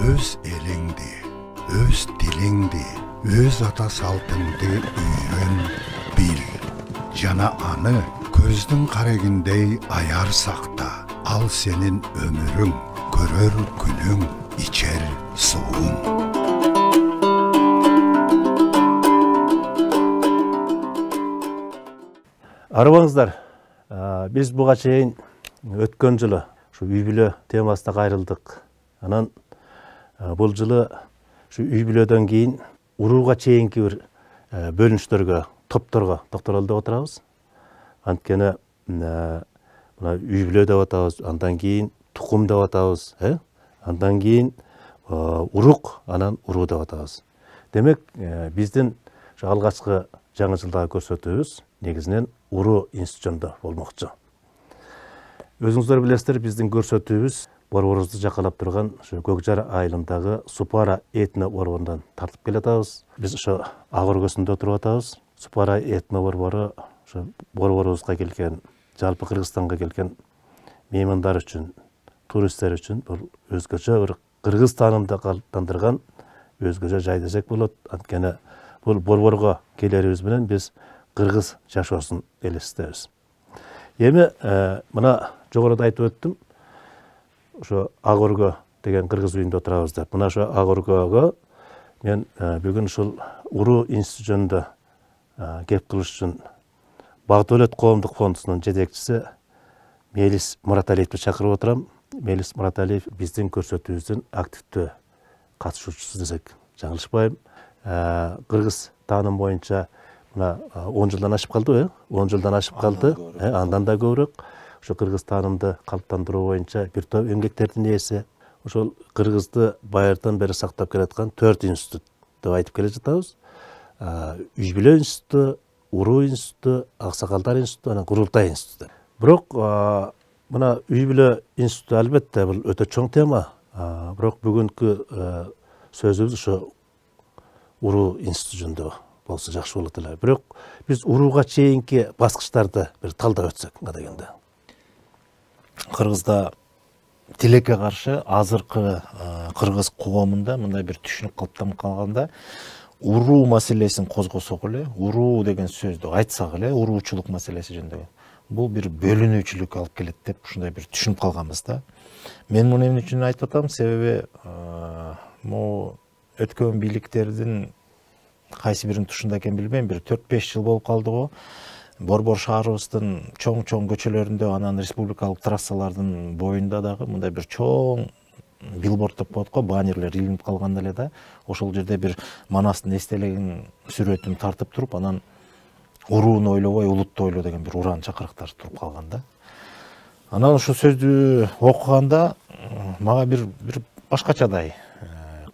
өз элиңди, өз тилиңди, өз ата салтыңды үйрен, бил. Жана аны көздің қарегіндей аяр сақта. Ал сенин өмүрүң, көрөр күнүң, ичер суың. Арыбаңыздар, біз буга чейин өткөн жылы үй бүлө темасына кайрылдык. Анан бул жылы үй бүлөдөн кийин урууга чейинки бир бөлүнүштөргө, топторго токтололу деп отурабыз. Анткени мына үй бүлө деп атабыз, андан кийин тукум деп атабыз, андан кийин урук, анан уруу деп атабыз. Демек, биздин алгачкы жаңы жылдагы көрсөтүүбүз негизинен уруу институтунда болмокчу. Өзүңүздөр билесиздер, биздин көрсөтүүбүз борборубузду жакалап турган Көк Жар айылындагы Супара этно борборунан тартып келатабыз. Биз ошо ак өргөсүндө туруп атабыз. Супара этно борбору ошо борборубузга келген, жалпы Кыргызстанга келген меймандар үчүн, туристтер үчүн бул өзгөчө бир кыргыз таанымды калыптандырган өзгөчө жай десек болот. Анткени бул борборго келерибиз менен биз кыргыз жашоосун элестетебиз. Эми мына жогоруда айтып өттүм, ошо ак өргө деген кыргыз үйүндө отурабыз деп. Мына ошо ак өргөгө мен бүгүн ушул уруу институтунда кеп кылыш үчүн Бак-Дөлөт коомдук фондунун жетекчиси Мелис Мураталиевди чакырып отурам. Мелис Мураталиев биздин көрсөтүүбүздүн активдүү катышуучусу десек жаңылышпайм. Кыргыз тааным боюнча мына 10 жылдан ашып калды, 10 жылдан ашып калды, андан да көбүрөөк. Ошо кыргыз таанымды калыптандыруу боюнча бир топ эмгектердин ээси. Ошол кыргызды байыртан бери сактап келаткан 4 институт деп айтып келе жатабыз. Үй бүлө институту, уруу институту, аксакалдар институту, анан курултай институту. Бирок мына үй бүлө институту албетте бул өтө чоң тема. Бирок бүгүнкү сөзүбүз ошо уруу институтунда болсо жакшы болот эле. Бирок биз урууга чейинки баскычтарды бир талдап өтсөк дегенде. Кыргызда тилекке каршы азыркы кыргыз коомунда мындай бир түшүнүк калыптанып калганда, уруу маселесин козгосок эле, уруу деген сөздү айтсак эле, уруучулук маселеси жөнүндө бул бир бөлүнүүчүлүк алып келет деп ушундай бир түшүнүп калганбыз да. Мен муну эмне үчүн айтып атам? Себеби могу өткөн бийликтердин кайсы биринин тушунда экенин билбейм, бир 4-5 жыл болуп калды го. Борбор шаарыбыздын чоң көчөлөрүндө, анан республикалык трассалардын боюнда дагы мындай бир чоң билборд деп коет го, баннерлер илинип калган эле да. Ошол жерде бир Манастын эстелигин сүрөтүн тартып туруп, анан урууну ойлобой, улутту ойло деген бир уран чакырыктар туруп калган да. Анан ошол сөздү окуганда мага бир башкачадай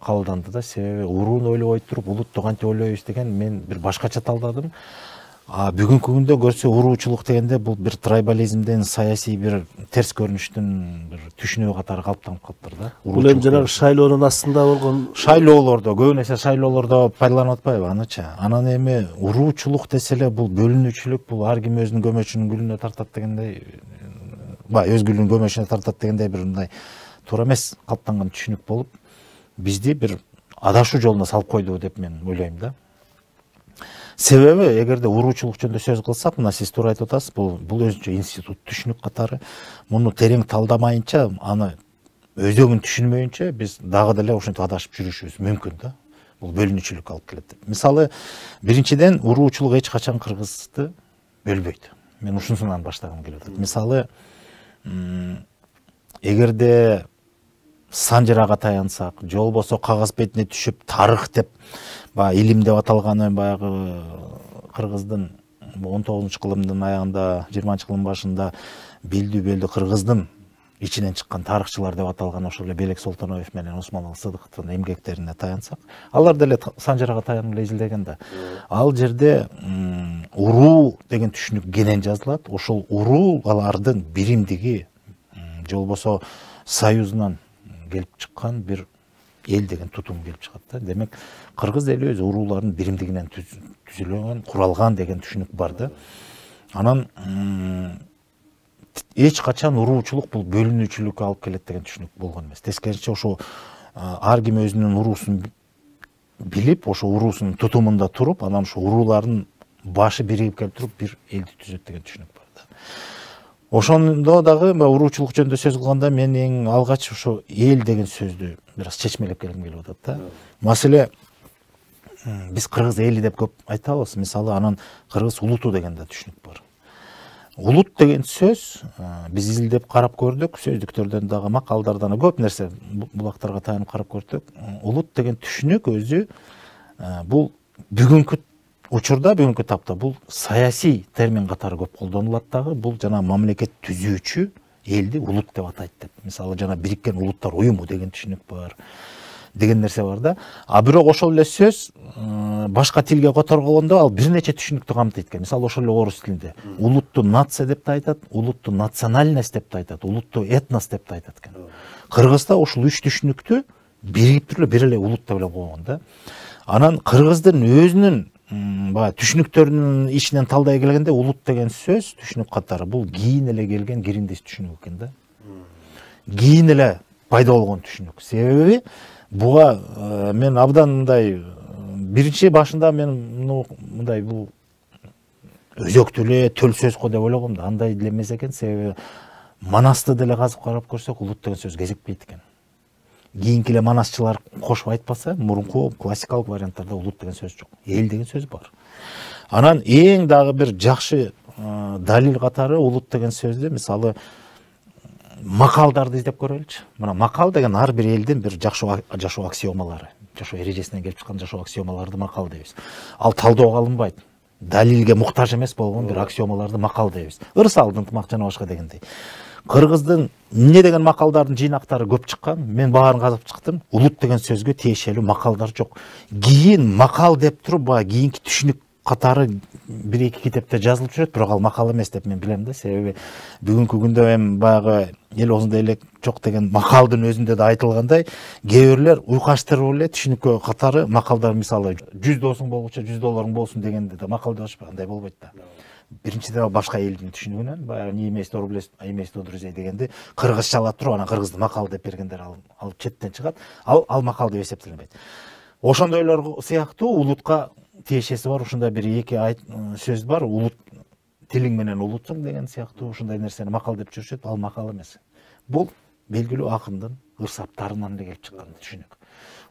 кабылданды да. Себеби урууну ойлобой туруп, улутту кантип ойлойбуз деген мен бир башкача талдадым. Бүгүнкү күндө көрсө уруучулук дегенде бул бир трайбализмден, саясий бир терс көрүнүштүн бир түшүнүгү катары калыптанып калыптыр да. Бул эми жанагы шайлоонун астында болгон шайлоолордо, көбүн эсе шайлоолордо пайдаланып атпайбы анычы. Анан эми уруучулук десе эле бул бөлүнүүчүлүк, бул ар ким өзүнүн көмөчүнүн гүлүнө тартат дегендей, өз гүлүнүн көмөчүнө тартат дегендей бир мындай туура эмес калыптанган түшүнүк болуп, бизди бир адашуу жолуна салып койду деп мен ойлойм да. Себеби эгерде уруучулук жөнүндө сөз кылсак, мына сиз туура айтып атасыз, бул өзүнчө институт түшүнүк катары. Муну терең талдамайынча, аны өзөгүн түшүнмөйүнчө биз дагы деле ошентип адашып жүрүшүбүз мүмкүн да. Бул бөлүнүүчүлүк алып келет. Мисалы, биринчиден уруучулук эч качан Кыргызды бөлбөйт. Мен ушунусунан баштагым келип атат. Мисалы, эгерде санжырага таянсак, же болбосо кагаз бетине түшүп тарых деп, илим деп аталганы баягы Кыргыздын 19-кылымдын аягында, 20-кылымдын башында белдүү Кыргыздын ичинен чыккан тарыхчылар деп аталган ошол эле Белек Солтоноев менен Усманалы Сыдыковдун эмгектерине таянсак, алар деле санжырага таянып эле изилдеген да. Ал жерде уруу деген түшүнүк кенен жазылат. Ошол уруу алардын биримдиги, же болбосо союзунан келип чыккан бир эл деген тутум келип чыгат да. Демек, кыргыз эли өз урууларынын биримдигинен түзүлгөн, куралган деген түшүнүк бар да. Анан эч качан уруучулук бул бөлүнүүчүлүккө алып келет деген түшүнүк болгон эмес. Тескерисинче ошо ар ким өзүнүн уруусун билип, ошо уруусунун тутумунда туруп, анан ошо уруулардын башы биригип келип туруп бир элди түзөт деген түшүнүк бар да. Ошондо дагы уруучулук жөнүндө сөз кылганда мен эң алгач ошо эл деген сөздү бир аз чечмелеп келгим келип атат да. Маселе биз кыргыз эли деп көп айтабыз. Мисалы, анан кыргыз улуту деген да түшүнүк бар. Улут деген сөз биз изилдеп карап көрдүк, сөздүктөрдөн дагы, макалдардан көп нерсе булактарга таянып карап көрдүк. Улут деген түшүнүк өзү бул бүгүнкү учурда, бүгүнкү тапта бул саясий термин катары көп колдонулат дагы. Бул жана мамлекет түзүүчү элди улут деп атайт деп. Мисалы, жана Бириккен Улуттар Уюму деген түшүнүк бар, деген нерсе бар да. А бирок ошол эле сөз башка тилге которгондо ал бир нече түшүнүктү камтыйт экен. Мисалы, ошол эле орус тилинде улутту нация деп да айтат, улутту национальность деп да айтат, улутту этнос деп да айтат экен. Кыргызда ушул үч түшүнүктү биригип туруп бир эле улут деп эле койгон да. Анан кыргыздын өзүнүн баягы түшүнүктөрүнүн ичинен талдай келгенде улут деген сөз түшүнүк катары бул кийин эле келген кириндис түшүнүк экен да. Кийин эле пайда болгон түшүнүк. Себеби буга мен абдан мындай биринчи башында мен мындай бул өзөктүү эле төл сөз го деп ойлогом да. Андай деле эмес экен. Себеби Манасты деле казып карап көрсөк улут деген сөз кезикпейт экен. Кийинки эле манасчылар кошуп айтпаса, мурунку классикалык варианттарда улут деген сөз жок. Эл деген сөз бар. Анан эң дагы бир жакшы далил катары улут деген сөздү, мисалы, макалдарды издеп көрөлүчү. Мына макал деген ар бир элдин бир жашоо аксиомалары, жашоо эрежесинен келип чыккан жашоо аксиомаларды макал дейбиз. Ал талдоого алынбайт. Далилге муктаж эмес болгон бир аксиомаларды макал дейбиз. Ырсалдын ынтымак жана башка дегендей. Кыргыздын эмне деген макалдардын жыйнактары көп чыккан. Мен баарын казып чыктым. Улут деген сөзгө тиешелүү макалдар жок. Кийин макал деп туруп баягы кийинки түшүнүк катары бир эки китепте жазылып жүрөт, бирок ал макал эмес деп мен билем да. Себеби бүгүнкү күндө эми баягы эл оозунда элек жок деген макалдын өзүндө да айтылгандай, кээ бирлер уйкаштырып эле түшүнүккө катары макалдар, мисалы, 100 доосуң болгуча 100 долларың болсун дегенде да макал деп атышпайбы, андай болбойт да. Биринчиден башка элдин түшүнүгүнөн баягы не имеет рублей, а имеет друзей дегенди кыргызчалап туруп анан кыргызды макал деп бергендер алып четтен чыгат. Ал макал деп эсептелбейт. Ошондойлор сыяктуу улутка тиешеси бар. Ушундай бир эки сөз бар. Улут тилиң менен улутсуң деген сыяктуу ушундай нерсени макал деп жүрүшөт. Ал макал эмес. Бул белгилүү акындын ырсаптарынан эле келип чыккан түшүнүк.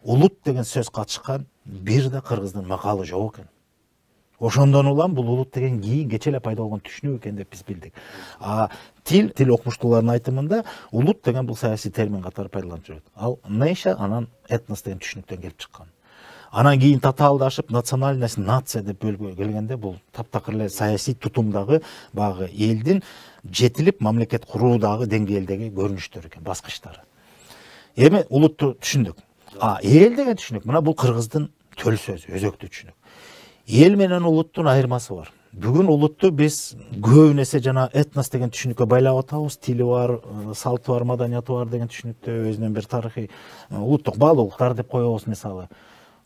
Улут деген сөз катышкан бир да кыргыздын макалы жок экен. Ошондон улам бул улут деген кийин кече эле пайда болгон түшүнүк экен деп биз билдик. Тил окумуштуулардын айтымында улут деген бул саясий термин катары пайдаланып жүрөт. Ал нейша анан этнос деген түшүнүктөн келип чыккан. Анан кийин татаалдашып национальность, нация деп бөлгө келгенде бул таптакыр эле саясий тутумдагы баягы элдин жетилип мамлекет куруудагы деңгээлдеги көрүнүштөр экен, баскычтары. Эми улутту түшүндүк. Эл деген түшүнүк мына бул кыргыздын төл сөзү, өзөктүү түшүнүк. Эл менен улуттун айырмасы бар. Бүгүн улутту биз көп эсе жана этнос деген түшүнүккө байлап атабыз. Тили бар, салты бар, маданияты бар деген түшүнүктө өзүнүн бир тарыхый улуттук баалуулуктар деп коебуз мисалы.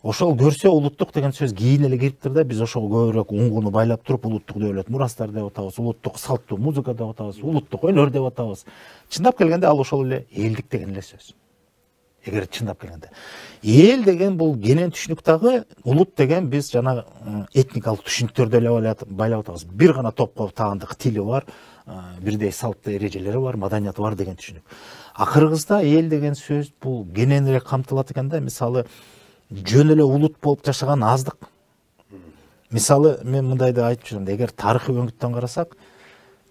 Ошол көрсө улуттук деген сөз кийин эле кириптир да, биз ошого көбүрөөк уңгуну байлап туруп улуттук дөөлөт мурастар деп атабыз, улуттук салттуу музыка деп атабыз, улуттук өнөр деп атабыз. Чындап келгенде ал ошол эле элдик деген эле сөз. Эгер чындап келгенде эл деген бул кенен түшүнүк дагы, улут деген биз жана этникалык түшүнүктөрдө эле байлап атабыз. Бир гана топко таандык тили бар, бирдей салттуу эрежелери бар, маданияты бар деген түшүнүк. Кыргызда эл деген сөз бул кенен эле камтылат экен да. Мисалы, жөн эле улут болуп жашаган аздык. Мисалы, мен мындайды айтып жүрөм, эгер тарыхый өңүттөн карасак,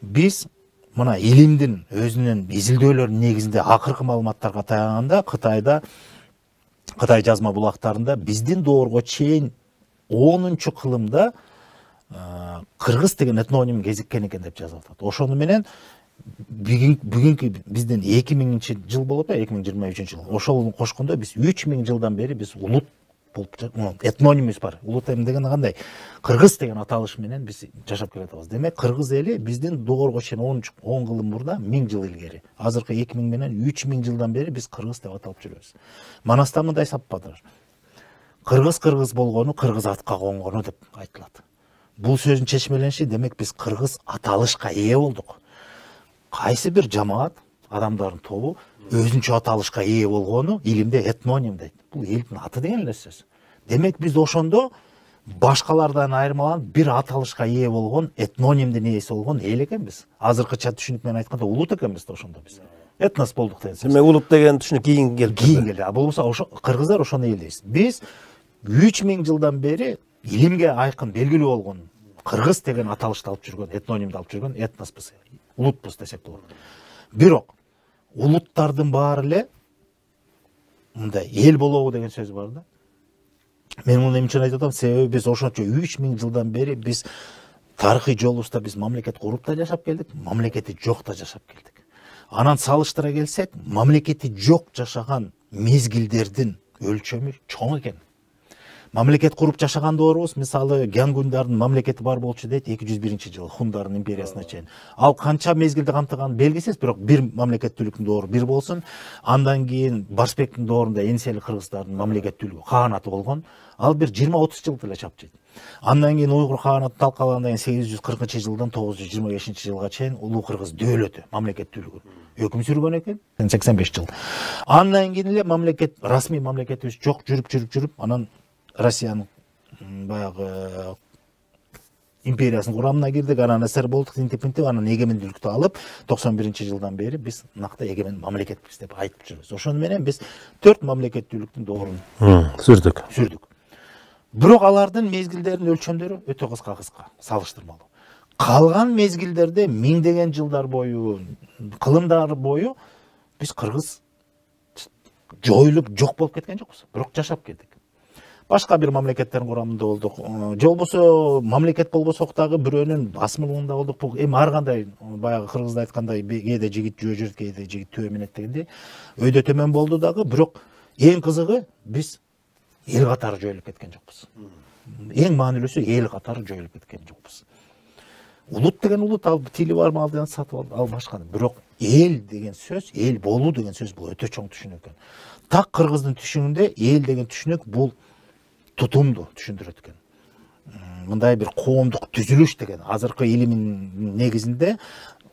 биз мына илимдин өзүнүн изилдөөлөрүнүн негизинде акыркы маалыматтарга таяганда Кытай жазма булактарында биздин доорго чейин 10-кылымда кыргыз деген этноним кезиккен экен деп жазып атат. Ошону менен бүгүнкү биздин 2000-жыл болот, 2023-жыл. Ошол кошкондо биз 3000 жылдан бери биз улут болуп этнонимибиз бар. Улут деген кандай? Кыргыз деген аталыш менен биз жашап келатабыз. Демек, кыргыз эли биздин доорго чейин 10 кылым мурда 1000 жыл илгери. Азыркы 2000 менен 3000 жылдан бери биз кыргыз деп аталып жүрөбүз. Манаста мындай саппадыр. Кыргыз болгону кыргыз атка конгону деп айтылат. Бул сөздүн чечмелениши демек биз кыргыз аталышка ээ болдук. Кайсы бир жамаат адамдардын тобу өзүнчө аталышка ээ болгону илимде этноним дейт. Бул элдин аты деген эле сөз. Демек биз ошондо башкалардан айырмаланып бир аталышка ээ болгон этнонимдин ээси болгон эл экенбиз. Азыркыча түшүнүк менен айтканда улут экенбиз да ошондо биз. Этнос болдук деген сөз. Демек улут деген түшүнүк кийин келип келди. А болбосо ошо кыргыздар ошону эл дейбиз. Биз 3000 жылдан бери илимге айкын белгилүү болгон кыргыз деген аталышты алып жүргөн, этнонимди алып жүргөн этноспуз, улутпуз десек болот. Бирок улуттардын баары эле мындай эл болобу деген сөз бар да. Мен муну эмне үчүн айтып атам? Себеби биз ошончо 3000 жылдан бери биз тарыхый жолубузда биз мамлекет куруп да жашап келдик, мамлекети жок да жашап келдик. Анан салыштыра келсек, мамлекети жок жашаган мезгилдердин өлчөмү чоң экен. Мамлекет куруп жашаган доорубуз, мисалы Гянгундардын мамлекети бар болчу дейт 201-жылы Хундардын империясына чейин. Ал канча мезгилди камтыганы белгисиз, бирок бир мамлекеттүүлүктүн доору бир болсун. Андан кийин Барсбектин доорунда Энисели кыргыздардын мамлекеттүүлүгү, каганаты болгон. Ал бир 20-30 жыл деле чапчыйт. Андан кийин Уйгур каганаты талкалангандан кийин 840-жылдан 925-жылга чейин улуу кыргыз дөөлөтү мамлекеттүүлүгү өкүм сүргөн экен 85 жыл. Андан кийин эле мамлекет, расмий мамлекетибиз жок жүрүп, анан Россиянын баягы империясынын курамына кирдик, анан СССР болдук, интип, анан эгемендүүлүктү алып 91-жылдан бери биз накта эгемен мамлекетпиз деп айтып жүрөбүз. Ошону менен биз 4 мамлекеттүүлүктүн доорун сүрдүк. Бирок алардын мезгилдеринин өлчөмдөрү өтө кыска салыштырмалуу. Калган мезгилдерде миңдеген жылдар бою, кылымдар бою биз кыргыз жоюлуп жок болуп кеткен жокпуз, бирок жашап келдик. Башка бир мамлекеттердин курамында болдук. Же болбосо мамлекет болбосок дагы бирөөнүн басымында болдук. Бул эми ар кандай баягы кыргызда айткандай кээде жигит жөө жүрөт, кээде жигит төбө менет дегенде өйдө төмөн болду дагы, бирок эң кызыгы биз эл катары жоюлуп кеткен жокпуз. Эң маанилүүсү эл катары жоюлуп кеткен жокпуз. Улут деген улут, ал тили бар малдан сатып алды, ал башка. Бирок эл деген сөз, эл болуу деген сөз бул өтө чоң түшүнүк экен. Так кыргыздын түшүнүгүндө эл деген түшүнүк бул тутумду түшүндүрөт экен. Мындай бир коомдук түзүлүш деген азыркы илимин негизинде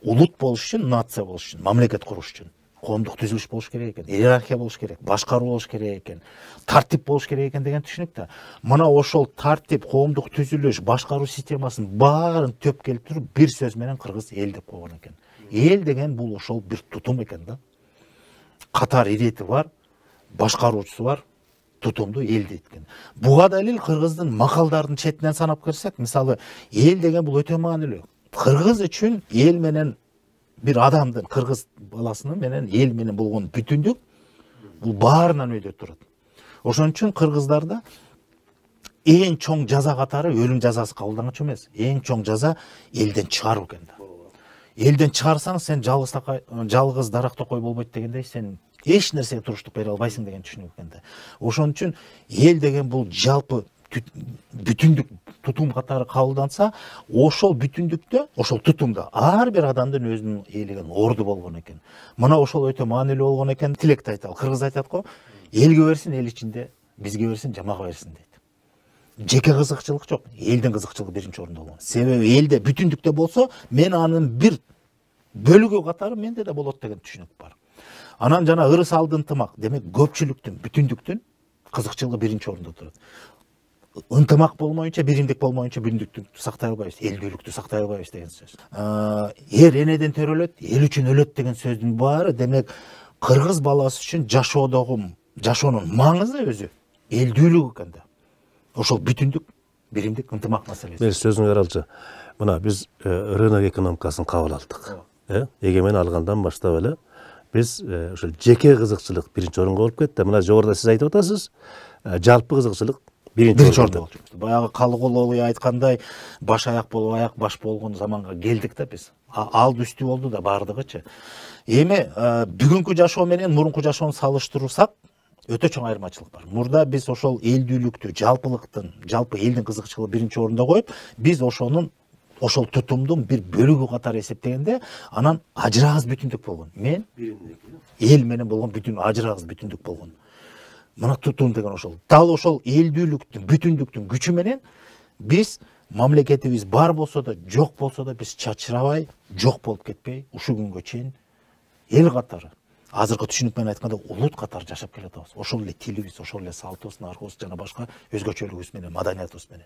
улут болуш үчүн, нация болуш үчүн, мамлекет куруш үчүн коомдук түзүлүш болуш керек экен, иерархия болуш керек, башкаруу болуш керек экен, тартип болуш керек экен деген түшүнүк да. Мына ошол тартип, коомдук түзүлүш, башкаруу системасын баарын төп келип туруп бир сөз менен кыргыз эл деп койгон экен. Эл деген бул ошол бир тутум экен да. Катар ирети бар, башкаруучусу бар, тутумду эл дейт экен. Буга далил кыргыздын макалдарын четинен санап көрсөк, мисалы эл деген бул өтө маанилүү. Кыргыз үчүн эл менен бир адамдын, кыргыз баласынын менен эл менен болгон бүтүндүк бул баарынан өйдө турат. Ошон үчүн кыргыздарда эң чоң жаза катары өлүм жазасы кабылданган эмес. Эң чоң жаза элден чыгаруу экен да. Элден чыгарсаң сен жалгыз дарак токой болбойт дегендей, сен эч нерсеге туруштук бере албайсың деген түшүнүк экен да. Ошон үчүн эл деген бул жалпы бүтүндүк тутум катары кабылданса, ошол бүтүндүктө, ошол тутумда ар бир адамдын өзүнүн ээлеген орду болгон экен. Мына ошол өтө маанилүү болгон экен. Тилекте айталы, кыргыз айтат го, элге берсин эл ичинде, бизге берсин жамага берсин дейт. Жеке кызыкчылык жок, элдин кызыкчылыгы биринчи орунда болгон. Себеби элде бүтүндүктө болсо, мен анын бир бөлүгү катары менде да болот деген түшүнүк бар. Анан жана ырыс алды ынтымак, демек көпчүлүктүн, бүтүндүктүн кызыкчылыгы биринчи орунда турат. Ынтымак болмоюнча, биримдик болмоюнча бүтүндүктү сактай албайбыз, элдүүлүктү сактай албайбыз деген сөз. Эр энеден төрөлөт, эл үчүн өлөт деген сөздүн баары демек кыргыз баласы үчүн жашоонун маңызы өзү элдүүлүк экен да. Ошол бүтүндүк, биримдик, ынтымак маселеси. Мен сөзүңөр алчы. Мына биз рынок экономикасын кабыл алдык. Эгемен алгандан баштап эле биз ошол жеке кызыкчылык биринчи орунга болуп кетти. Мына жогоруда сиз айтып атасыз, жалпы кызыкчылык биринчи орунда болчу. Баягы Калыгуловой айткандай, баш аяк болуп, аяк баш болгон заманга келдик да биз. Алды үстү болду да бардыгычы. Эми бүгүнкү жашоо менен мурунку жашоону салыштырсак, өтө чоң айырмачылык бар. Мурда биз ошол элдүүлүктү, жалпылыктын, жалпы элдин кызыкчылыгы биринчи орунда коюп, биз ошол тутумдун бир бөлүгү катары эсептегенде, анан ажырагыс бүтүндүк болгон. Мен эл менен болгон бүтүн ажырагыс бүтүндүк болгон. Мына тутум деген ошол. Дал ошол элдүүлүктүн, бүтүндүктүн күчү менен биз мамлекетибиз бар болсо да, жок болсо да биз чачырабай, жок болуп кетпей, ушул күнгө чейин эл катары. Азыркы түшүнүк менен айтканда улут катары жашап келатабыз. Ошол эле тилибиз, ошол эле салтыбыз, наркыбыз жана башка өзгөчөлүгүбүз менен, маданиятыбыз менен.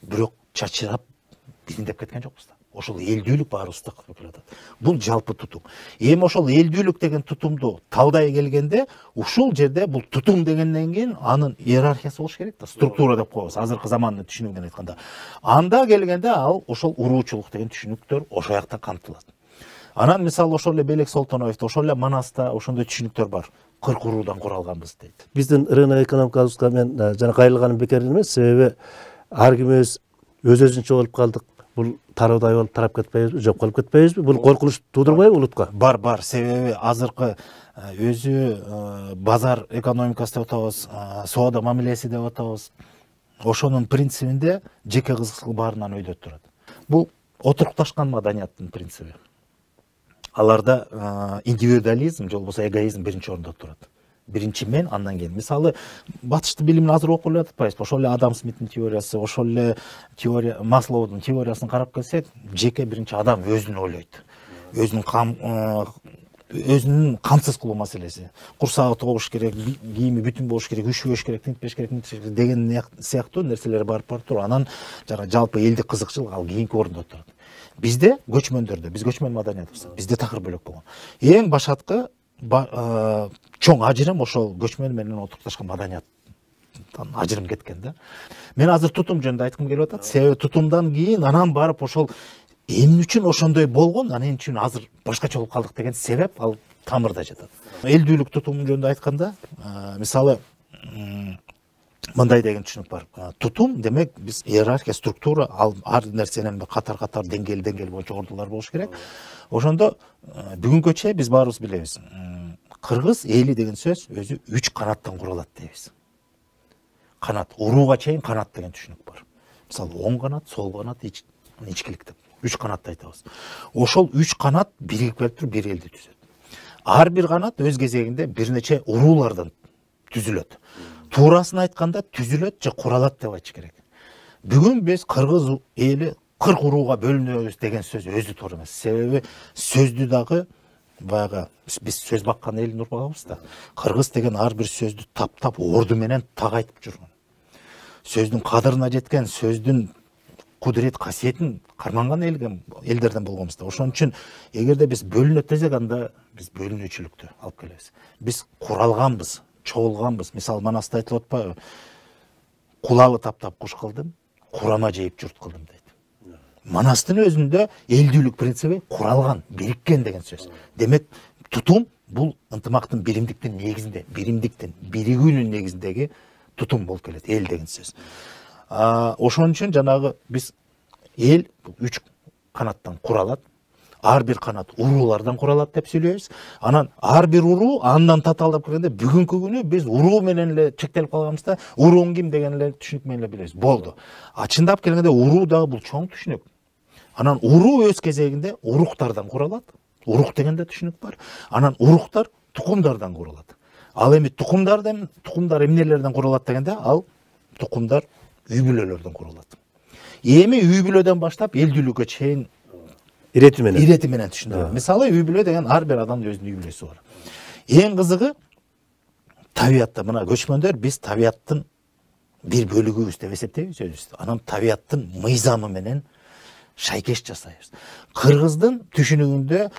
Бирок чачырап бириндеп кеткен жокпуз да. Ошол элдүүлүк баарыбызды кылып келатат. Бул жалпы тутум. Эми ошол элдүүлүк деген тутумду талдай келгенде, ушул жерде бул тутум дегенден кийин анын иерархиясы болуш керек да, структура деп коебуз, азыркы замандын түшүнүгүнөн айтканда. Анда келгенде ал ошол уруучулук деген түшүнүктөр ошол жакта камтылат. Анан мисалы ошол эле Белек Солтоновдо, ошол эле Манаста ошондой түшүнүктөр бар. 40 уруудан куралганбыз дейт. Биздин рынок экономикабызга мен жана кайрылганым бекер эмес, себеби ар ким өзүнчө болуп калдык. Бул тараудай болуп тарап кетпейбизби, жоп калып кетпейбизби? Бул коркунуч туудурбайбы улутка? Бар. Себеби азыркы өзү базар экономикасы деп атабыз, соода мамилеси деп атабыз. Ошонун принцибинде жеке кызыкчылык баарынан өйдөп турат. Бул отурукташкан маданияттын принциби. Аларда индивидуализм же болбосо эгоизм биринчи орунда турат. Биринчи мен, андан кийин. Мисалы, батышты билимин азыр окуп эле атпайбызбы? Ошол эле Адам Смиттин теориясы, ошол эле теория Маслоудун теориясын карап келсек, жеке биринчи адам өзүн ойлойт. Өзүнүн камсыз кылуу маселеси. Курсагы тогуш керек, кийими бүтүн болуш керек, үшүбөш керек, тинтпеш керек деген сыяктуу нерселер барып туруп, анан жана жалпы элдик кызыкчылык ал кийинки орунда турат. Бизде көчмөндөрдө, биз көчмөн маданиятыбыз, бизде такыр бөлөк болгон. Эң башаткы чоң ажырым ошол көчмөн менен отурукташкан маданияттан ажырым кеткен да. Мен азыр тутум жөнүндө айткым келип атат. Себеби тутумдан кийин анан барып ошол эмне үчүн ошондой болгон, анан эмне үчүн азыр башкача болуп калдык деген себеп ал тамырда жатат. Элдүүлүк тутуму жөнүндө айтканда, мисалы мындай деген түшүнүк бар. Тутум демек биз иерархия, структура, ар нерсенин катар деңгээл боюнча ордулар болуш керек. Ошондо бүгүнкү чейин биз баарыбыз билебиз. Кыргыз эли деген сөз өзү 3 канаттан куралат дейбиз. Канат, урууга чейин канат деген түшүнүк бар. Мисалы, оң канат, сол канат, ичкилик деп 3 канатты айтабыз. Ошол 3 канат биригип келип туруп бир элди түзөт. Ар бир канат өз кезегинде бир нече уруулардан түзүлөт. Туурасын айтканда түзүлөт же куралат деп айтыш керек. Бүгүн биз кыргыз эли 40 урууга бөлүнөбүз деген сөз өзү туура эмес. Себеби сөздү дагы баягы биз сөз баккан элдин урпагыбыз да. Кыргыз деген ар бир сөздү таптап орду менен так айтып жүргөн. Сөздүн кадырына жеткен, сөздүн кудурет касиетин карманган элдерден болгонбуз да. Ошон үчүн эгерде биз бөлүнөт десек, анда биз бөлүнүүчүлүктү алып келебиз. Биз куралганбыз, чогулганбыз. Мисалы, Манаста айтылып атпайбы? Кулагы таптап куш кылдым, курама жейип журт кылдым дейт. Манастын өзүндө элдүүлүк принциби куралган, бириккен деген сөз. Демек, тутум бул ынтымактын, биримдиктин негизинде, биригүүнүн негизиндеги тутум болуп келет, эл деген сөз. Ошон үчүн жанагы биз эл 3 канаттан куралат. Ар бир канат уруулардан куралат деп сүйлөйбүз. Анан ар бир уруу андан татаалдап келгенде бүгүнкү күнү биз уруу менен эле чектелип калганбызда, уруун ким деген эле түшүнүк менен эле билебиз. Болду. Чындап келгенде уруу дагы бул чоң түшүнүк. Анан уруу өз кезегинде уруктардан куралат. Урук деген да түшүнүк бар. Анан уруктар тукумдардан куралат. Ал эми тукумдар эмнелерден куралат дегенде, ал тукумдар үй бүлөлөрдөн куралат. Эми үй бүлөдөн баштап элдүүлүккө чейин ирети менен түшүндүрөт. Мисалы, үй бүлө деген ар бир адамдын өзүнүн үй бүлөсү бар. Эң кызыгы табиятта, мына көчмөндөр биз табияттын бир бөлүгүбүз деп эсептейбиз өзүбүздү. Анан табияттын мыйзамы менен шайкеш жасайбыз. Кыргыздын түшүнүгүндө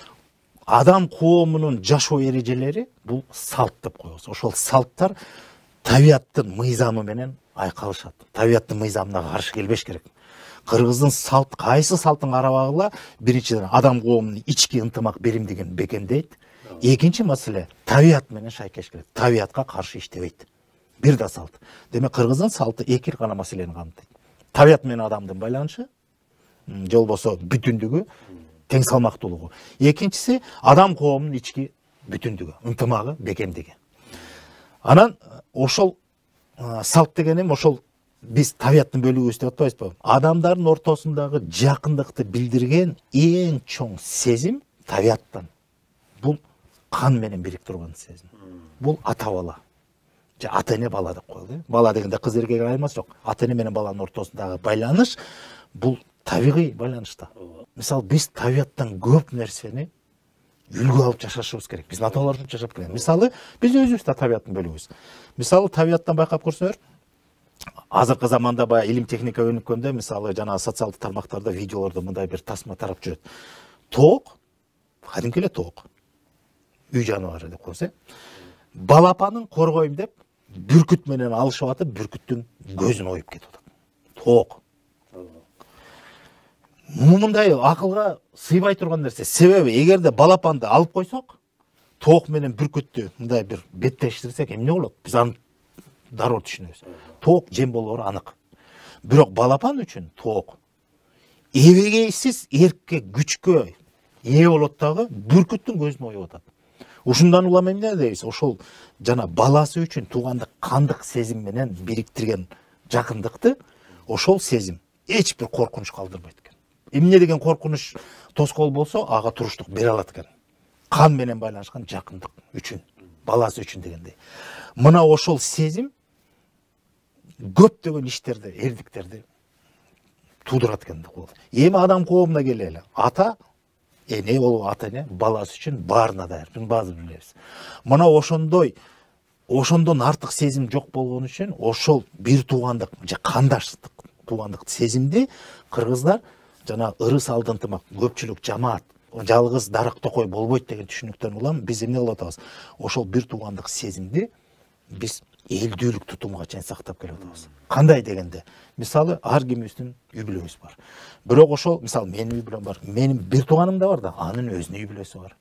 адам коомунун жашоо эрежелери бул салт деп коебуз. Ошол салттар табияттын мыйзамы менен айкалышат. Табияттын мыйзамына каршы келбеш керек. Кыргыздын кайсы салттын карабагыла биринчиден адам коомунун ички ынтымак беримдигин бекемдейт. Экинчи маселе табият менен шайкеш келет. Табиятка каршы иштебейт. Бир да салт. Демек, кыргыздын салты эки гана маселени камтыйт. Табият менен адамдын байланышы, же болбосо бүтүндүгү, тең салмактуулугу. Экинчиси адам коомунун ички бүтүндүгү, ынтымагы, бекемдиги. Анан ошол салт дегеним ошол биз табияттын бөлүгүбүз деп атпайбызбы? Адамдардын ортосундагы жакындыкты билдирген эң чоң сезим табияттан. Бул кан менен бирип турган сезим. Бул ата бала. Же ата эне бала деп коелу. Бала дегенде кыз эркек айырмасы жок. Ата эне менен баланын ортосундагы байланыш бул табигый байланыш да. Мисалы, биз табияттан көп нерсени үлгү алып жашашыбыз керек. Биздин ата бабалар жашап келген. Мисалы, биз өзүбүз да табиаттын бөлүгүбүз. Мисалы, табияттан байкап көрсөңөр, азыркы заманда баягы илим техника өнүккөндө, мисалы, жана социалдык тармактарда, видеолордо мындай бир тасма тарап жүрөт. Тоок, кадимки эле тоок, үй жаныбары деп коебуз, балапанын коргойм деп бүркүт менен алышып атып, бүркүттүн көзүн оюп кетип атат. Тоок. Мындай акылга сыйбай турган нерсе. Себеби, эгерде балапанды алып койсок, тоок менен бүркүттү мындай бир беттештирсек, эмне болот? Биз аны дароо түшүнөбүз. Тоок жем болору анык. Бирок балапан үчүн тоок эбегейсиз эркке, күчкө ээ болот дагы, бүркүттүн көзүн оюп атат. Ушундан улам эмне дейбиз? Ошол жана баласы үчүн туугандык кандык сезим менен бириктирген жакындыкты, ошол сезим эч бир коркунуч калтырбайт экен. Эмне деген коркунуч тоскоол болсо, ага туруштук бере алат экен. Кан менен байланышкан жакындык үчүн, баласы үчүн дегендей. Мына ошол сезим көптөгөн иштерди, эрдиктерди туудурат экен деп коет. Эми адам коомуна келели. Ата эне болуп, ата эне баласы үчүн баарына даяр. Биз баары билебиз. Мына ошондон артык сезим жок болгон үчүн ошол бир туугандык же кандаштык туугандык сезимди кыргыздар жана ырыс алдынтымак көпчүлүк жамаат жалгыз дарак токой болбойт деген түшүнүктөн улам биз эмне кылып атабыз? Ошол бир туугандык сезимди биз элдүүлүк тутумга чейин сактап келип атабыз. Кандай дегенде, мисалы, ар кимибиздин үй бүлөбүз бар. Бирок ошол, мисалы, менин үй бүлөм бар. Менин бир тууганым да бар да, анын өзүнүн үй бүлөсү бар.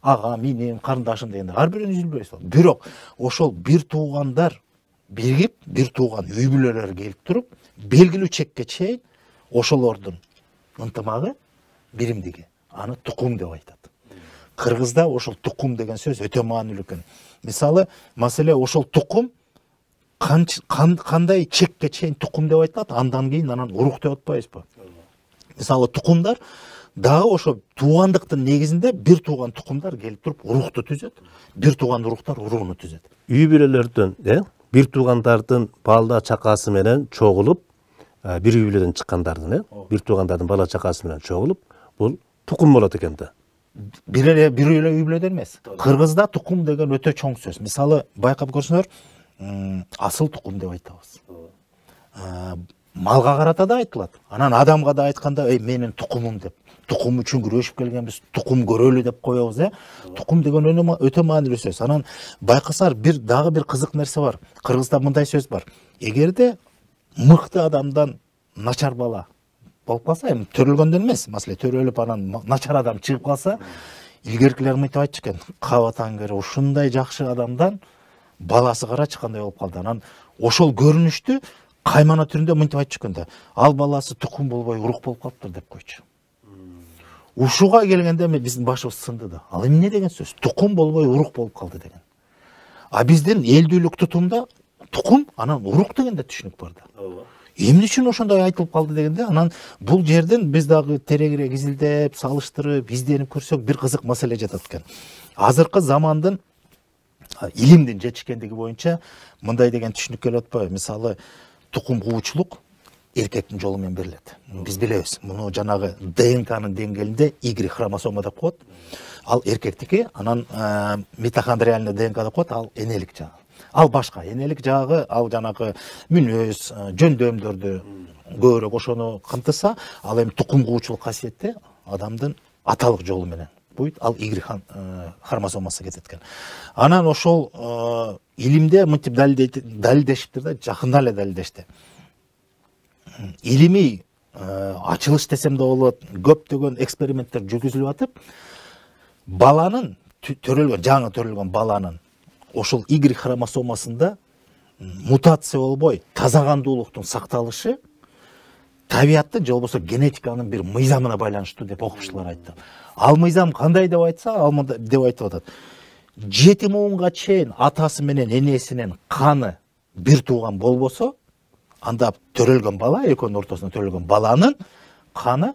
Ага, менин карындашым дегенде ар биринин үй бүлөсү бар. Бирок ошол бир туугандар биригип, бир тууган үй бүлөлөр келип туруп, белгилүү чекке чейин ошолордун ынтымагы, биримдиги, аны тукум деп айтат. Кыргызда ошол тукум деген сөз өтө маанилүү экен. Мисалы, маселе ошол тукум кандай чекке чейин тукум деп айтылат, андан кийин анан урук деп атпайбызбы? Мисалы, тукумдар дагы ошо туугандыктын негизинде бир тууган тукумдар келип туруп урукту түзөт, бир тууган уруктар урууну түзөт. Үй бүлөлөрдөн, бир туугандардын балда чакасы менен чогулуп, бир үй бүлөдөн чыккандардын, бир туугандардын бала чакасы менен чогулуп, бул тукум болот экен да. Бир эле үй бүлөдөн эмес. Кыргызда тукум деген өтө чоң сөз. Мисалы, байкап көрсөңөр, асыл тукум деп айтабыз. Малга карата да айтылат. Анан адамга да айтканда, менин тукумум деп. Тукум үчүн күрөшүп келгенбиз, тукум көрөлү деп коебуз, Тукум деген өтө маанилүү сөз. Анан байкасар дагы бир кызык нерсе бар. Кыргызда мындай сөз бар. Эгерде мыкты адамдан начар бала болуп калса, эми төрөлгөндөн эмес, маселе төрөлүп анан начар адам чыгып калса, илгеркилер мынтип айтчу экен, кабатан кери ушундай жакшы адамдан баласы карачы кандай болуп калды. Анан ошол көрүнүштү каймана түрүндө мынтип айтчу экен да, ал баласы тукум болбой урук болуп калыптыр деп койчу. Ушуга келгенде биздин башыбыз сынды да. Ал эмне деген сөз? Тукум болбой урук болуп калды деген. А биздин элдүүлүк тутумда тукум анан урук дегенде түшүнүк бар да. Эмне үчүн ошондой айтылып калды дегенде, анан бул жерден биз дагы тереңирээк изилдеп, салыштырып, изденип көрсөк, бир кызык маселе жатат экен. Азыркы замандын илимдин жетишкендиги боюнча мындай деген түшүнүк келип атпайбы? Мисалы, тукум куучулук эркектин жолу менен берилет. Биз билебиз, муну жанагы ДНКнын деңгээлинде Y хромосома деп коет. Ал эркектики, анан митохондриальный ДНК деп коет, ал энелик жагы. Ал башка, энелик жагы, ал жанагы мүнөз, жөндөмдөрдү көбүрөөк ошону камтыса, ал эми тукум куучулук касиетте адамдын аталык жолу менен буйт, ал Y хромосомасы кетет экен. Анан ошол илимде мынтип далилдешиптир да, жакында эле далилдешти. Илимий ачылыш десем да болот, көптөгөн эксперименттер жүргүзүлүп атып, баланын жаңы төрөлгөн баланын ошол Y хромосомасында мутация болбой, таза кандуулуктун сакталышы табияттын же болбосо генетиканын бир мыйзамына байланыштуу деп окумуштуулар айтты. Ал мыйзам кандай деп айтса, ал деп айтып атат. 7 муунга чейин атасы менен энесинин каны бир тууган болбосо, анда төрөлгөн бала, экөөнүн ортосунда төрөлгөн баланын каны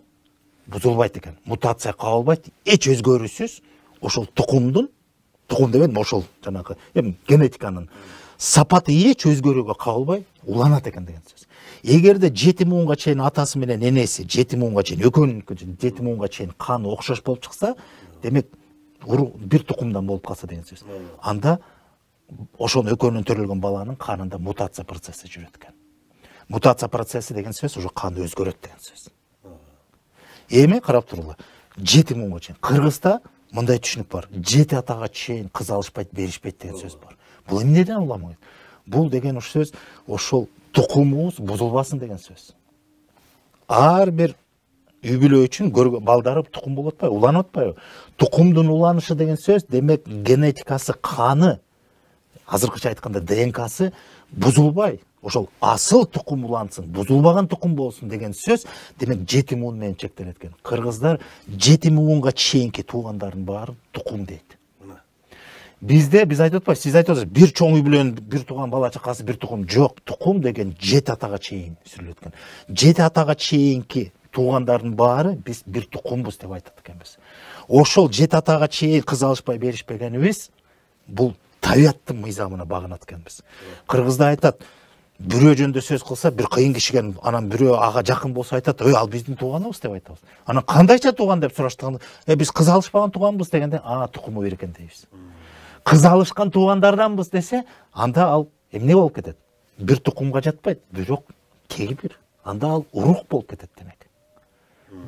бузулбайт экен, мутация кабылбайт, эч өзгөрүүсүз ошол тукум деген ошол жанагы генетиканын сапаты эч өзгөрүүгө кабылбай уланат экен деген сөз. Эгерде 7 муунга чейин атасы менен энеси 7 муунга чейин экөөнүн 7 муунга чейин каны окшош болуп чыкса, демек бир тукумдан болуп калса деген сөз. Анда ошол экөөнүн төрөлгөн баланын канында мутация процесси жүрөт экен. Мутация процесси деген сөз уже кан өзгөрөт деген сөз. Эми карап туруңар. 7 мыңга чейин Кыргызда мындай түшүнүк бар. 7 атага чейин кыз алышпайт, беришпейт деген сөз бар. Бул эмнеден уламайт? Бул деген сөз ошол тукумубуз бузулбасын деген сөз. Ар бир үй бүлө үчүн балдары тукум болуп атпайбы, уланып атпайбы? Тукумдун уланышы деген сөз демек генетикасы, каны, азыркыча айтканда ДНКсы бузулбай, ошол асыл тукум улансын, бузулбаган тукум болсун деген сөз демек 7 муун менен чектелет экен. Кыргыздар 7 муунга чейинки туугандардын баарын тукум дейт. Bizde biz айтып атпайбыз, siz айтып атасыз, бир чоң үй бүлөнүн бир тууган бала чакасы бир тукум. Жок, тукум деген 7 атага чейин сүрүлөт экен. 7 атага чейинки туугандардын баары биз бир тукумбуз деп айтат экенбиз. Ошол 7 атага чейин кыз алышпай беришпегенибиз бул табияттын мыйзамына багынат экенбиз. Кыргызда айтат, бирөө жөнүндө сөз кылса, бир кыйын кишиге анан бирөө ага жакын болсо айтат, "Ой, ал биздин тууганыбыз" деп айтабыз. Анан кандайча тууган деп сураштыганда, "Биз кыз алышпаган тууганбыз" дегенде, тукуму бир экен дейбиз. Кыз алышкан туугандарданбыз десе, анда ал эмне болуп кетет? Бир тукумга жатпайт, бирок кеги бир. Анда ал урук болуп кетет демек.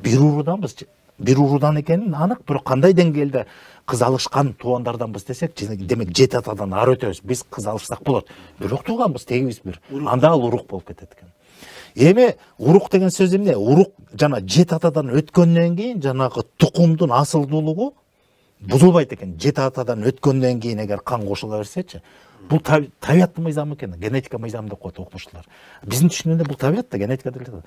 Бир уруданбыз, бир урудан экенин анык, бирок кандай деңгээлде кыз алышкан туугандарданбыз десек, демек 7 атадан ары өтөбүз. Биз кыз алышсак болот. Бирок тууганбыз, тегибиз бир. Анда ал урук болуп кетет экен. Эми урук деген сөз эмне? Урук жана 7 атадан өткөндөн кийин жанагы тукумдун асылдуулугу бузулбайт экен. 7 атадан өткөндөн кийин эгер кан кошула берсечи, бул табияттын мыйзамы экен, генетика мыйзамы деп коет окумуштуулар. Биздин түшүнүгүндө бул табият да, генетика деле.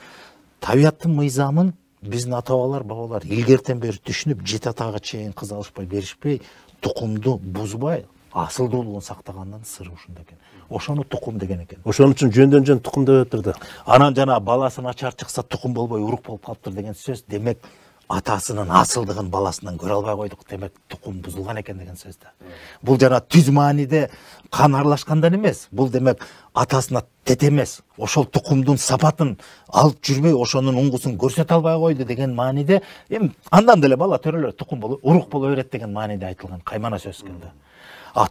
Табияттын мыйзамын биздин ата-бабалар, бабалар илгертен бери түшүнүп, 7 атага чейин кыз алышпай беришпей, тукумду бузбай, асылдуулугун сактагандан сыры ушунда экен. Ошону тукум деген экен. Ошон үчүн жөндөн тукум деп өтүрдү. Анан жана баласы начар чыкса тукум болбой урук болуп калыптыр деген сөз демек атасынын асылдыгын баласынан көрө албай койдук, демек тукум бузулган экен деген сөз да. Бул жана түз мааниде кан аралашкандан эмес, бул демек атасына тете эмес, ошол тукумдун сапатын алып жүрбөй, ошонун уңгусун көрсөтө албай койду деген мааниде, эми андан деле бала төрөлөр, тукум болуп, урук боло берет деген мааниде айтылган каймана сөз экен да.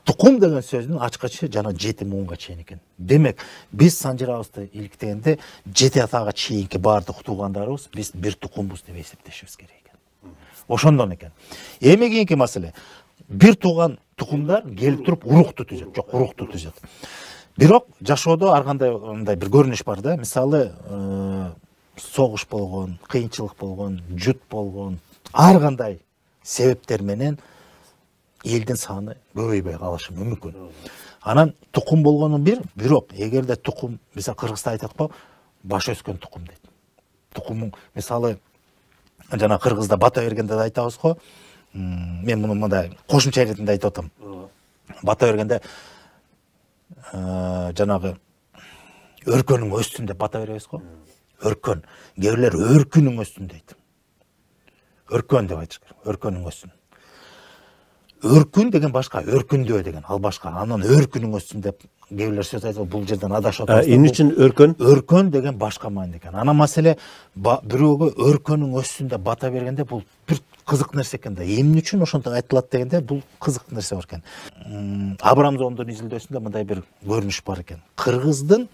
Тукум деген сөздүн ачкычы жана 7 муунга чейин экен. Демек, биз санжырабызды иликтегенде 7 атага чейинки баардык туугандарыбыз биз бир тукумбуз деп эсептешибиз керек экен. Ошондон экен. Эми кийинки маселе. Бир тууган тукумдар келип туруп урукту түзөт. Жок, урукту түзөт. Бирок жашоодо ар кандай мындай бир көрүнүш бар да. Мисалы, согуш болгон, кыйынчылык болгон, жут болгон, ар кандай себептер менен элдин саны көбөйбөй калышы мүмкүн. Анан тукум болгону бирок эгерде тукум, мисалы Кыргызда айтат го, баш өскөн тукум дейт. Тукумун мисалы жана Кыргызда бата бергенде да айтабыз го, мен муну мындай кошумча иретинде айтып атам. Бата бергенде жанагы өркөнүң өстүн деп бата беребиз го. Өркөн. Кээ бирлер өркүнүң өстүн дейт. Өркөн деп айтыш керек. Өркөнүң өстүн. Өркүн деген башка, өркүндөө деген ал башка. Анан өркүнүң өстүн деп кээ бирлер сөз айтып, бул жерден адашып атат. Эмне үчүн өркөн? Өркөн деген башка маани экен. Анан маселе бирөөгө өркөнүң өстүн деп бата бергенде бул бир кызык нерсе экен да. Эмне үчүн ошондой айтылат дегенде бул кызык нерсе бар экен. Абрамзондун изилдөөсүндө мындай бир көрүнүш бар экен. Кыргыздын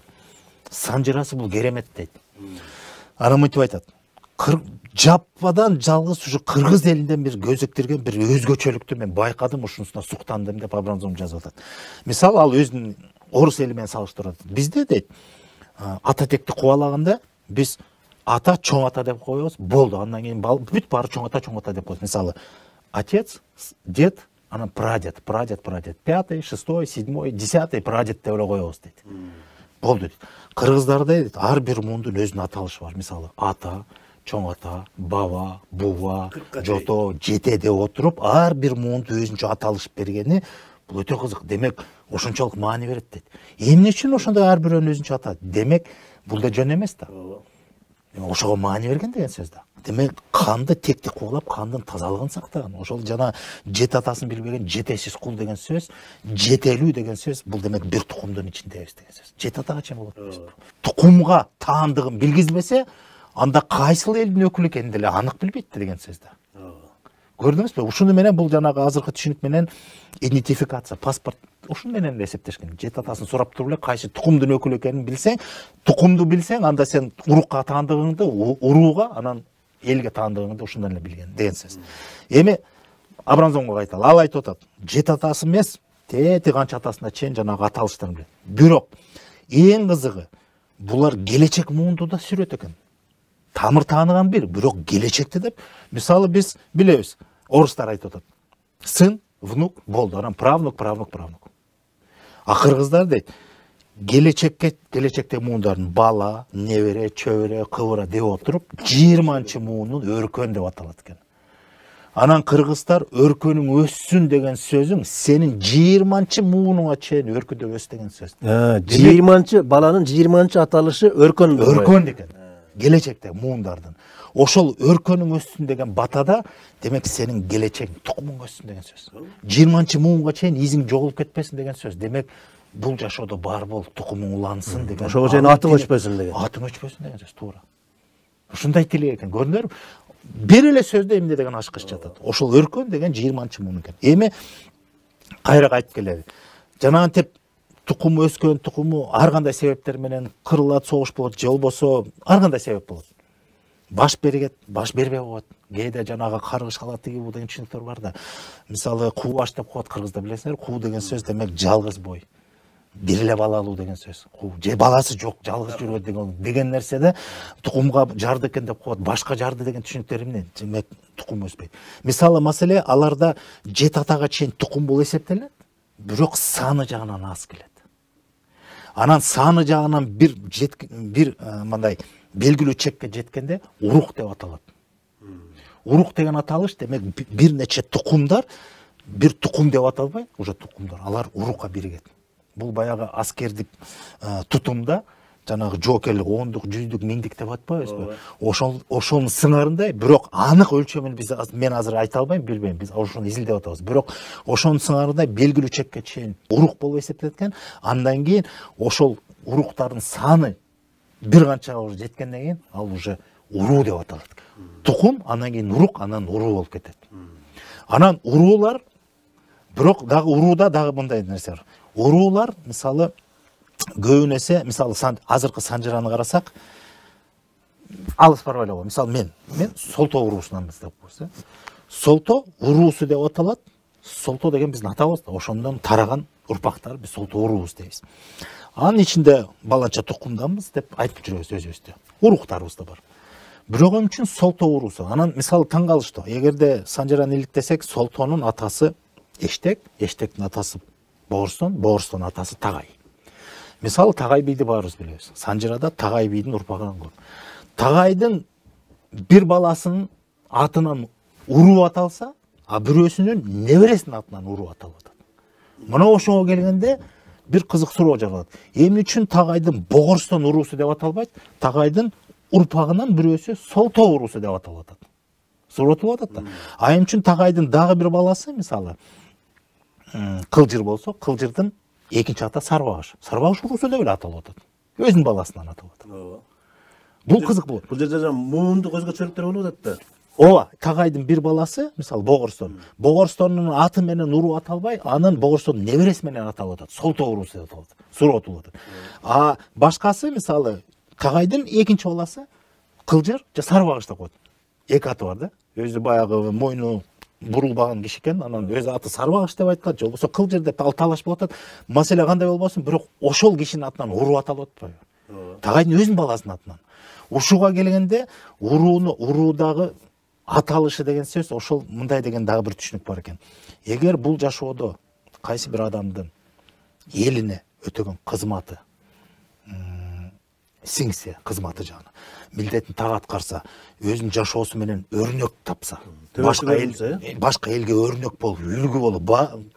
санжырасы бул керемет дейт. Анан мынтип айтат. Жаппадан жалгыз ушу Кыргыз элинден бир көзөктөргөн бир өзгөчөлүктү мен байкадым, ушунусуна суктандым деп Абрамзон жазып атат. Мисалы ал өзүнүн орус эли менен салыштырат. Бизде дейт, ата текти кубалаганда биз ата чоң ата деп коебуз, болду. Андан кийин бүт баары чоң ата деп коет. Мисалы отец, дед, анан прадед, 5-й, 6-й, 7-й, 10-й прадед деп эле коебуз дейт. Болду дейт. Кыргыздарда дейт, ар бир муундун өзүнүн аталышы бар. Мисалы ата, чоң ата, баба, буба, жото, жете деп отуруп, ар бир муунду өзүнчө аталыш бергени бул өтө кызык. Демек, ошончолук маани берет дейт. Эмне үчүн ошондой ар бирөөнүн өзүнчө ата? Демек, бул да жөн эмес да. Ошого маани берген деген сөз да. Демек, канды текти кубулап, кандын тазалыгын сактаган. Ошол жана жет атасын билбеген жетесиз кул деген сөз, жетелүү деген сөз, бул демек бир тукумдун ичиндебиз деген сөз. Жет атага чейин болот. Тукумга таандыгын билгизбесе, анда кайсыл элдин өкүлү экенин деле анык билбейт деген сөз да. Көрдүңүз бе? Ушуну менен бул жанагы азыркы түшүнүк менен идентификация, паспорт ушуну менен эсептешкен. Жет атасын сурап туруп эле кайсы тукумдун өкүлү экенин билсең, тукумду билсең, анда сен урукка таандыгыңды, урууга, анан элге таандыгыңды ушундан эле билген деген сөз. Эми Абрамзонго кайталы. Ал айтып атат, жет атасы эмес, тети канча атасына чейин жанагы аталыштарын билет. Бирок эң кызыгы, булар келечек муунду да сүрөт экен. Тамыр тааныган бирок келечекти деп, мисалы биз билебиз, орустар айтып атат. Сын, внук, болду, анан правнук. А кыргыздар дейт, келечекте муундарын бала, небере, чөбөрө, кыбыра деп отуруп, 20-чы муунун өркөн деп аталат экен. Анан кыргыздар өркөнүң өссүн деген сөзүң сенин 20-чы муунуңа чейин өркүдөп өс деген сөз. 20-чы баланын 20-чы аталышы өркөн. Өркөн деген. Келечекте муундардын. Ошол өркөнүң өссүн деген батада, демек сенин келечегиң тукумуң өссүн деген сөз. 20-чы муунга чейин изиң жоголуп кетпесин деген сөз. Демек бул жашоодо бар бол, тукумуң улансын деген. Ошого чейин атың өчпөсүн деген. Атың өчпөсүн деген сөз, туура. Ушундай тилек экен, көрдүңөрбү? Бир эле сөздө эмне деген ашкыч жатат. Ошол өркөн деген 20-чы муун экен. Эми кайра кайтып келели. Жанагынтип тукуму өскөн, тукуму ар кандай себептер менен кырылат, согуш болот, же болбосо ар кандай себеп болот. Баш берет, баш бербей коет. Кээде жанагы каргыш калат тиги бул деген түшүнүктөр бар да. Мисалы кууаш деп коет кыргызда, билесиңер, куу деген сөз демек жалгыз бой. Бир эле балалуу деген сөз. Же баласы жок, жалгыз жүрөт деген нерседе тукумга жарды экен деп коет. Башка жарды деген түшүнүктөр эмне? Демек тукум өспөйт. Мисалы маселе аларда 7 атага чейин тукум болуп эсептелет, бирок саны жагынан аз келет. Анан саны жагынан бир мындай белгилүү чекке жеткенде урук деп аталат. Урук деген аталыш демек бир нече тукумдар бир тукум деп аталбай, уже тукумдар, алар урукка биригет. Бул баягы аскердик тутумда жанагы жоокерлик 10-дук, 100-дук, 1000-дик деп атпайбызбы? Ошонун сыңарындай, бирок анык өлчөмүн мен азыр айта албайм, билбейм. Биз ошону изилдеп атабыз. Бирок ошонун сыңарындай белгилүү чекке чейин урук болуп эсептелет. Андан кийин ошол уруктардын саны бир канчага уже жеткенден кийин ал уже уруу деп аталат. Тукум, андан кийин урук, анан уруу болуп кетет. Анан уруулар, бирок дагы урууда дагы мындай нерсе бар. Уруулар, мисалы, көбүн эсе, мисалы азыркы Санжыраны карасак, алыс барбай эле го. Мисалы мен Солто уруусунанбыз деп койсо, Солто уруусу деп аталат. Солто деген биздин атабыз да, ошондон тараган урпактар биз Солто уруубуз дейбиз. Анын ичинде баланча тукумданбыз деп айтып жүрөбүз өзүбүздө. Уруктарыбыз да бар. Бирок эми үчүн Солто уруусу. Анан мисалы таң калыштуу. Эгерде Санжыраны иликтесек, Солтонун атасы Эштек, Эштектин атасы Боорстон, Боорстон атасы Тагай. Мисалы Тагай бийди баарыбыз билебиз. Санжырада Тагай бийдин урпагынан көп. Тагайдын бир баласынын атынан уруу аталса, а бирөөсүнүн небересинин атынан уруу аталып атат. Мына ошого келгенде бир кызык суроо жаралат. Эмне үчүн Тагайдын Боорстон уруусу деп аталбайт? Тагайдын урпагынан бирөөсү Солто уруусу деп аталып атат. Суротулуп атат да. А эмне үчүн Тагайдын дагы бир баласы, мисалы, Кылжыр болсо, Кылжырдын экинчи ата Сарбагыш. Сарбагыш уруусу деп эле аталып атат. Өзүнүн баласынан аталып атат. Бул кызык болот. Бул жерде муунду өзгөчөлүктөр болуп атат да. Ооба, Тагайдын бир баласы, мисалы Боорстон. Боорстонун аты менен уруу аталбай, анын Боорстон небереси менен аталып атат. Солто уруусу деп аталат. Суротулуп атат. А башкасы, мисалы, Тагайдын экинчи баласы Кылжыр же Сарбагыш деп коет. Эки аты бар да. Өзү баягы мойну бурулбаган киши экен, анан өзү аты Сарбагыш деп айткан, же болбосо Кылжыр деп ал талаш болуп атат. Маселе кандай болбосун, бирок ошол кишинин атынан уруу аталып атпайбы? Тагайдын өзүнүн баласынын атынан. Ушуга келгенде уруудагы аталышы деген сөз ошол мындай деген дагы бир түшүнүк бар экен. Эгер бул жашоодо кайсы бир адамдын элине өтөгөн кызматы сиңсе, кызматы жагына милдетин так аткарса, өзүнүн жашоосу менен өрнөк тапса, башка элге өрнөк болуп, үлгү болуп,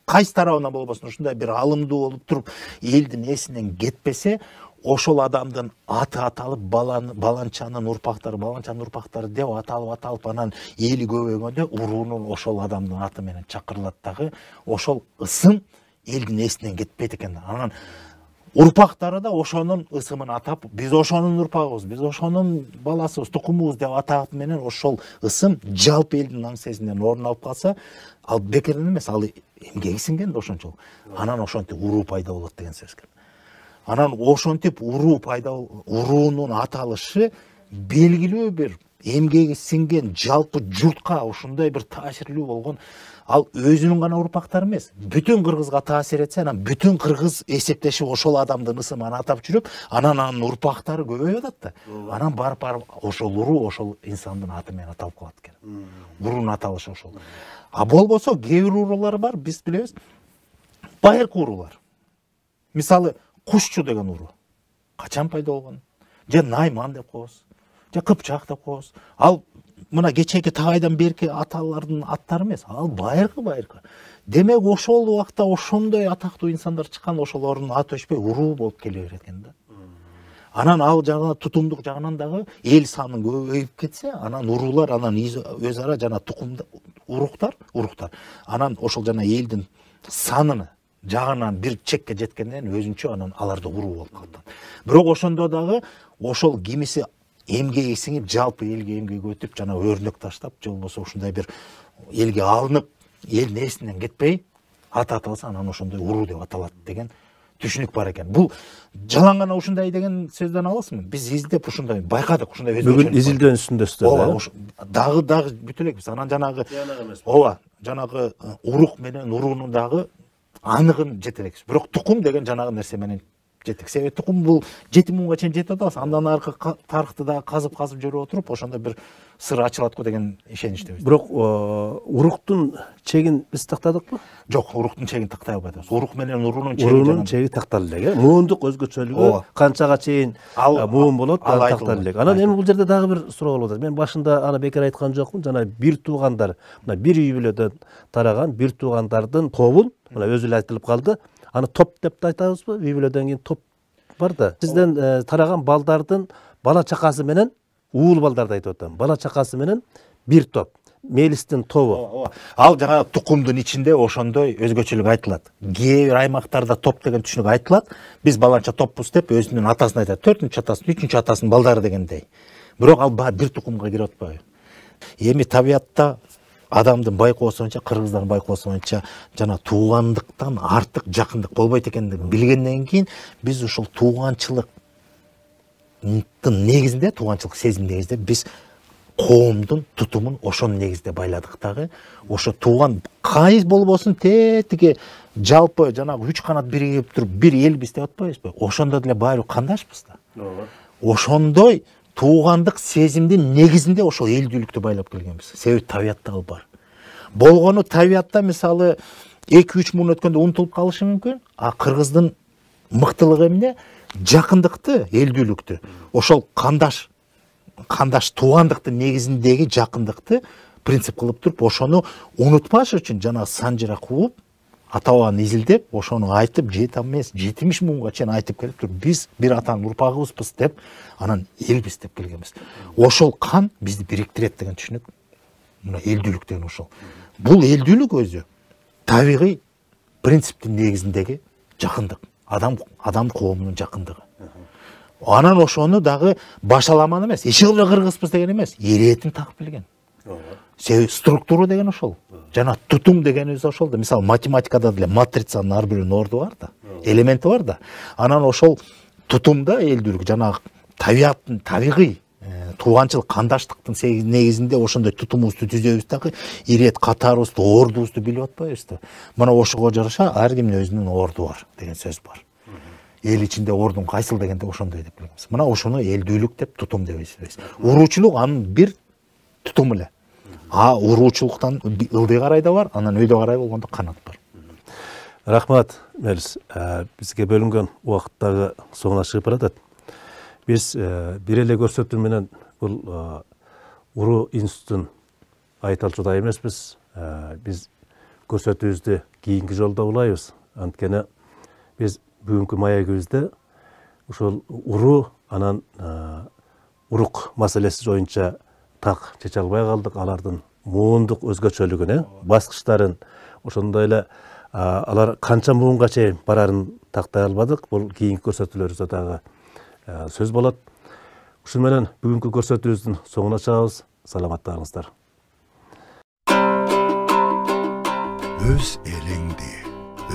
кайсы тарабынан болбосун ушундай бир алымдуу болуп туруп, элдин эсинен кетпесе, ошол адамдын аты аталып, баланчанын урпактары деп аталып, анан эли көбөйгөндө уруунун ошол адамдын аты менен чакырылат дагы, ошол ысым элдин эсинен кетпейт экен. Анан урпактары да ошонун ысымын атап, биз ошонун урпагыбыз, биз ошонун баласыбыз, тукумубуз деп атап менен ошол ысым жалпы элдин наң сезиминен орун алып калса, ал бекерден эмес, ал эмгеги сиңген да ошончолук. Анан ошентип уруу пайда болот деген сөз экен. Анан ошентип уруунун аталышы белгилүү бир эмгеги сиңген жалпы журтка ушундай бир таасирлүү болгон. Ал өзүнүн гана урпактары эмес, бүтүн кыргызга таасир этсе, анан бүтүн кыргыз эсептешип ошол адамдын ысымын атап жүрүп, анан анын урпактары көбөйүп атат да. Анан барып ошол уруу ошол инсандын аты менен аталып калат экен. Уруунун аталышы ошол. А болбосо кээ бир уруулар бар, биз билебиз. Байыркы уруулар. Мисалы, Кушчу деген уруу. Качан пайда болгон? Же Найман деп коебуз. Же Кыпчак деп коебуз. Ал мына кечээки тагайдан берки аталардын аттары эмес, ал байыркы. Демек ошол убакта ошондой атактуу инсандар чыккан, ошолордун аты өчпөй уруу болуп келе берет экен да. Анан ал жагына тутумдук жагынан дагы эл саны көбөйүп кетсе, анан уруулар анан өз ара жана тукумда уруктар, анан ошол жана элдин саныны жагынан бир чекке жеткенден өзүнчө анан аларда уруу болуп калат. Бирок ошондо дагы ошол кимиси эмгеги сиңип жалпы элге эмгеги өтүп жана өрнөк таштап, же болбосо ушундай бир элге алынып, элдин эсинен кетпей ат аталса, анан ошондой уруу деп аталат деген түшүнүк бар экен. Бул жалаң гана ушундай деген сөздөн аласызбы? Биз издеп ушундай байкадык, ушундай өзгөчөлүк. Бүгүн изилдөөнүн үстүндөсүз. Дагы бүтүп элекпиз. Анан жанагы жанагы урук менен уруунун дагы анығын жетелекпиз. Бирок тукум деген жанагы нерсе менен жеттик. Себеби тукум бул 7000 чейин жете атабыз. Андан аркы тарыхты да казып жүрүп отуруп, ошондо бир сыр ачылат го деген ишеничтебиз. Бирок уруктун чегин биз тактадыкпы? Жок, уруктун чегин тактай албай атабыз. Урук менен уруунун чеги такталды элек. Муундук өзгөчөлүгү канчага чейин муун болот, аны такталды элек. Анан эми бул жерде дагы бир суроо болуп атат. Мен башында аны бекер айткан жокмун. Жана бир туугандар, мына бир үй бүлөдөн тараган бир туугандардын тобун, мына өзү эле айтылып калды. Аны топ деп да айтабызбы? Үй бүлөдөн кийин топ бар да. Сизден тараган балдардын бала чакасы менен уул балдарды айтып атам. Бала чакасы менен бир топ. Мелистин тобу. Ал жана тукумдун ичинде ошондой өзгөчөлүк айтылат. Кээ бир аймактарда топ деген түшүнүк айтылат. Биз баланча топпуз деп өзүнүн атасын айтат. 4-чү атасын, 3-чү атасын балдары дегендей. Бирок ал бир тукумга кирип атпайбы? Эми табиатта адамдын байкоосу боюнча, кыргыздардын байкоосу боюнча жана туугандыктан артык жакындык болбойт экендигин билгенден кийин биз ушул тууганчылыктын негизинде, тууганчылык сезим негизинде биз коомдун тутумун ошонун негизинде байладык дагы. Ошо тууган кайсы болбосун тетиги жалпы жанагы 3 канат биригип туруп бир элбиз деп атпайбызбы? Ошондо деле баары кандашпыз да. Ошондой туугандык сезимдин негизинде ошол элдүүлүктү байлап келгенбиз. Себеби табиатта ал бар. Болгону табиатта мисалы 2-3 муун өткөндө унутулуп калышы мүмкүн. А кыргыздын мыктылыгы эмне? Жакындыкты, элдүүлүктү. Ошол кандаш туугандыктын негизиндеги жакындыкты принцип кылып туруп, ошону унутпаш үчүн жана санжыра кууп, ата-бабаны изилдеп, ошону айтып, 70 муунга чейин айтып келип туруп, биз бир атанын урпагыбызбыз деп, анан элбиз деп келгенбиз. Ошол кан бизди бириктирет деген түшүнүк. Мына элдүүлүк деген ошол. Бул элдүүлүк өзү табигый принциптин негизиндеги жакындык. Адам коомунун жакындыгы. Анан ошону дагы башаламан эмес, эч кылып кыргызбыз деген эмес, иретин такып билген. Себеби структура деген ошол. Жана тутум дегенибиз ошол да. Мисалы математикада деле матрицанын ар биринин орду бар да, элементи бар да. Анан ошол тутумда элдүүлүк жана табиаттын табигый тууганчылык кандаштыктын негизинде ошондой тутумубузду түзөбүз дагы, ирет катарыбызды, ордубузду билип атпайбызбы? Мына ошого жараша ар кимдин өзүнүн орду бар деген сөз бар. Эл ичинде ордун кайсыл дегенде ошондой деп билебиз. Мына ошону элдүүлүк деп, тутум деп эсептейбиз. Уруучулук анын бир тутум эле. А уруучулуктан ылдый карай да бар, анан өйдө карай болгондо канат бар. Рахмат, Мелис. Бизге бөлүнгөн убакыт дагы соңуна чыгып баратат. Биз бир эле көрсөтүү менен бул уруу институтун айталчудай эмеспиз. Биз көрсөтүүбүздү кийинки жолдо улайбыз. Анткени биз бүгүнкү маегибизде ушул уруу анан урук маселеси боюнча так чече албай калдык. Алардын муундук өзгөчөлүгүн, баскычтарын, ошондой эле Алар канча муунга чейин барарын тактай албадык. Бул кийинки көрсөтүүлөрүбүздө дагы сөз болот. Ушун менен бүгүнкү көрсөтүүбүздүн соңуна чыгабыз. Саламаттарыңыздар. Өз элиңди,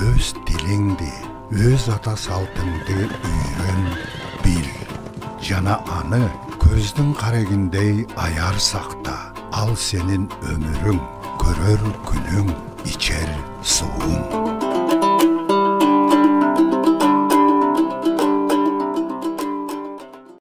өз тилиңди, өз ата салтыңды үйрөн, бил. Жана аны көздүн карегиндей аяр сакта. Ал сенин өмүрүң, көрөр күнүң, ичер сууң.